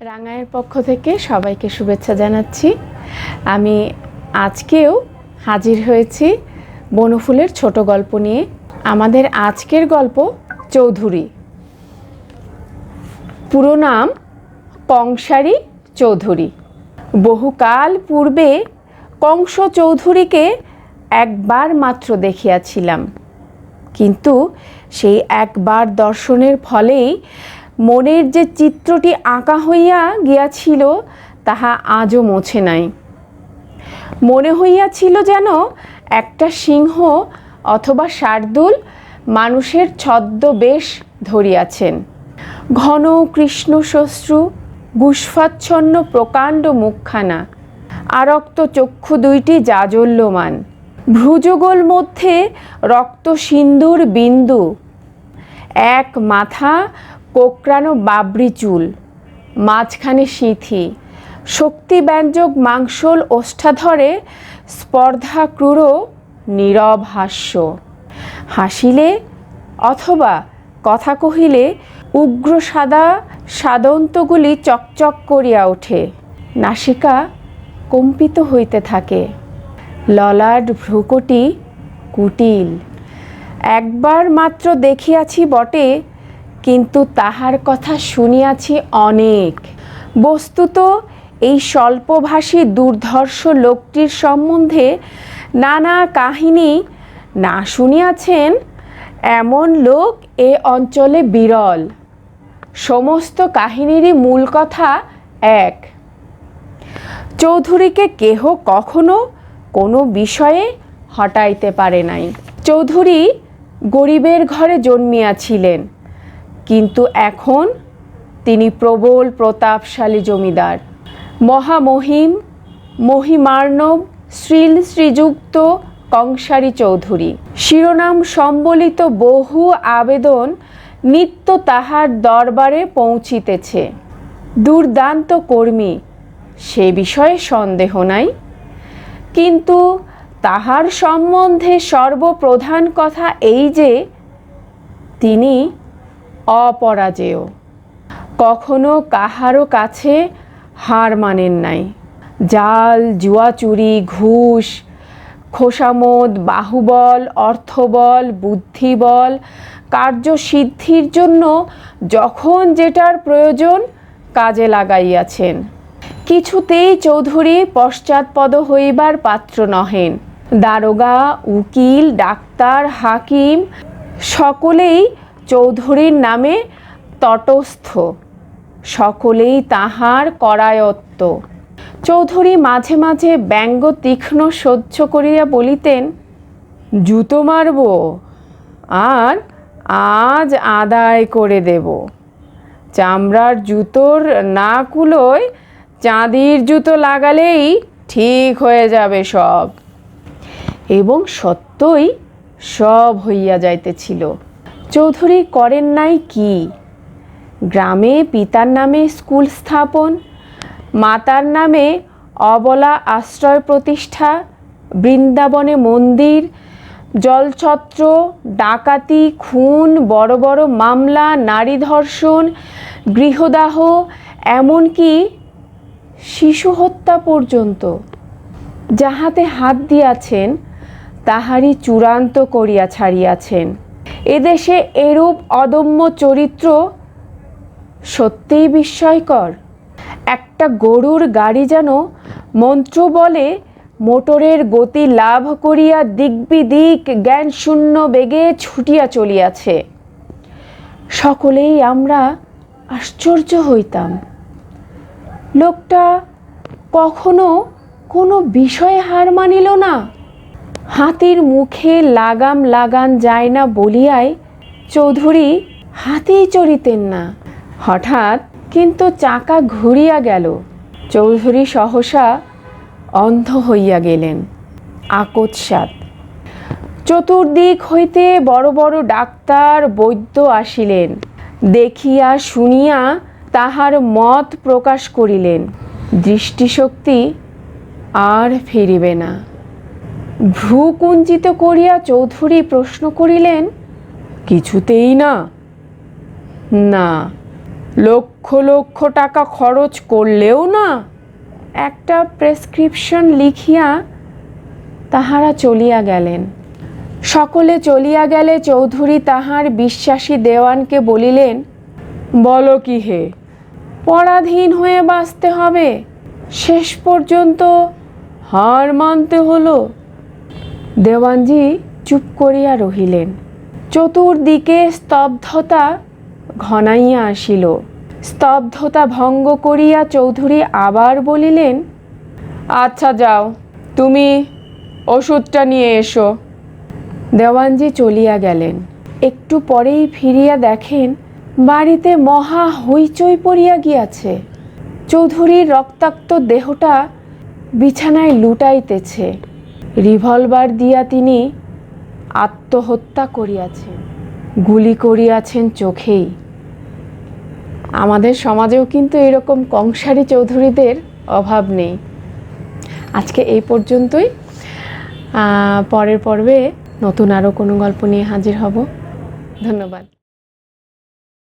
রাঙায়ের পক্ষ থেকে সবাইকে শুভেচ্ছা জানাচ্ছি। আমি আজকেও হাজির হয়েছি বনফুলের ছোট গল্প নিয়ে। আমাদের আজকের গল্প চৌধুরী। পুরো নাম কংসারী চৌধুরী। বহুকাল পূর্বে কংস চৌধুরীকে একবার মাত্র দেখিয়াছিলাম, কিন্তু সেই একবার দর্শনের ফলেই মনের যে চিত্রটি আঁকা হইয়া গিয়াছিল তাহা আজও মোছে নাই। মনে হইয়াছিল যেন একটা সিংহ অথবা শার্দুল মানুষের ছদ্মবেশ ধরিয়াছেন। ঘন কৃষ্ণশ্মশ্রু, গুষ্ফাচ্ছন্ন প্রকাণ্ড মুখখানা, আরক্ত চক্ষু দুইটি জাজল্যমান, ভ্রুযুগল মধ্যে রক্ত সিন্দুর বিন্দু, এক মাথা কোকড়ানো বাবরি চুল, মাঝখানে সিঁথি, শক্তিব্যঞ্জক মাংসল ওষ্ঠাধরে স্পর্ধা ক্রূর নীরব হাস্য। হাসিলে অথবা কথা কহিলে উগ্র সাদা সাদন্তগুলি চকচক করিয়া ওঠে, নাসিকা কম্পিত হইতে থাকে, ললাট ভ্রুকটি কুটিল। একবার মাত্র দেখিয়াছি বটে, কিন্তু তাহার কথা শুনিয়াছি অনেক। বস্তুত এই স্বল্পভাষী দুর্ধর্ষ লোকটির সম্বন্ধে নানা কাহিনী না শুনিয়াছেন এমন লোক এ অঞ্চলে বিরল। সমস্ত কাহিনীরই মূল কথা এক। চৌধুরীকে কেহ কখনো কোনো বিষয়ে হটাইতে পারে নাই। চৌধুরী গরিবের ঘরে জন্মিয়াছিলেন, কিন্তু এখন তিনি প্রবল প্রতাপশালী জমিদার। মহামহিম মহিমার্ণব শ্রীল শ্রীযুক্ত কংসারী চৌধুরী। শিরোনাম সম্বলিত বহু আবেদন নিত্য তাহার দরবারে পৌঁছিতেছে। দুর্দান্ত কর্মী, সে বিষয়ে সন্দেহ নাই, কিন্তু তাহার সম্বন্ধে সর্বপ্রধান কথা এই যে তিনি অপরাজেয়। কখনো কাহারও কাছে হার মানেন নাই। জাল, জুয়াচুরি, ঘুষ, খোসামদ, বাহুবল, অর্থবল, বুদ্ধিবল, কার্যসিদ্ধির জন্য যখন যেটার প্রয়োজন কাজে লাগাইয়াছেন। কিছুতেই চৌধুরী পশ্চাৎপদ হইবার পাত্র নহেন। দারোগা, উকিল, ডাক্তার, হাকিম সকলেই চৌধুরীর নামে তটস্থ, সকলেই তাহার করায়ত্ত। চৌধুরী মাঝে মাঝে ব্যঙ্গ তীক্ষ্ণ সহ্য করিয়া বলিতেন, জুতো মারব আর আজ আদায় করে দেব। চামড়ার জুতোর না কুলোয় চাঁদির জুতো লাগালেই ঠিক হয়ে যাবে সব। এবং সত্যই সব হইয়া যাইতেছিল। চৌধুরী করেন নাই কি? গ্রামে পিতার নামে স্কুল স্থাপন, মাতার নামে অবলা আশ্রয় প্রতিষ্ঠা, বৃন্দাবনে মন্দির, জলছত্র, ডাকাতি, খুন, বড় বড় মামলা, নারী ধর্ষণ, গৃহদাহ, এমনকি শিশু হত্যা পর্যন্ত যাহাতে হাত দিয়াছেন তাহারই চূড়ান্ত করিয়া ছাড়িয়াছেন। এদেশে এরূপ অদম্য চরিত্র সত্যিই বিস্ময়কর। একটা গরুর গাড়ি যেন মন্ত্র বলে মোটরের গতি লাভ করিয়া দিগ্বিদিক জ্ঞানশূন্য বেগে ছুটিয়া চলিয়াছে। সকলেই আমরা আশ্চর্য হইতাম। লোকটা কখনো কোনো বিষয়ে হার মানিল না। হাতির মুখে লাগাম লাগান যায় না বলিয়াই চৌধুরী হাতেই চড়িতেন না। হঠাৎ কিন্তু চাকা ঘুরিয়া গেল। চৌধুরী সহসা অন্ধ হইয়া গেলেন। আকস্মাৎ চতুর্দিক হইতে বড় বড় ডাক্তার, বৈদ্য আসিলেন। দেখিয়া শুনিয়া তাহার মত প্রকাশ করিলেন। দৃষ্টিশক্তি আর ফিরিবে না। ভ্রু কুঞ্চিত করিয়া চৌধুরী প্রশ্ন করিলেন, কিছুতেই না? না। লক্ষ লক্ষ টাকা খরচ করলেও না একটা প্রেসক্রিপশন লিখিয়া তাহারা চলিয়া গেলেন। সকলে চলিয়া গেলে চৌধুরী তাহার বিশ্বাসী দেওয়ানকে বলিলেন, বলো কি হে, পরাধীন হয়ে বাঁচতে হবে, শেষ পর্যন্ত হার মানতে হলো। দেওয়ানজি চুপ করিয়া রহিলেন। চতুর্দিকে স্তব্ধতা ঘনাইয়া আসিল। স্তব্ধতা ভঙ্গ করিয়া চৌধুরী আবার বলিলেন, আচ্ছা যাও, তুমি ওষুধটা নিয়ে এসো। দেওয়ানজি চলিয়া গেলেন। একটু পরেই ফিরিয়া দেখেন বাড়িতে মহা হইচই পড়িয়া গিয়াছে। চৌধুরীর রক্তাক্ত দেহটা বিছানায় লুটাইতেছে। রিভলভার দিয়া তিনি আত্মহত্যা করিয়াছেন, গুলি করিয়াছেন চোখেই। আমাদের সমাজেও কিন্তু এরকম কংসারী চৌধুরীদের অভাব নেই। আজকে এই পর্যন্তই। পরের পর্বে নতুন আরও কোনো গল্প নিয়ে হাজির হব। ধন্যবাদ।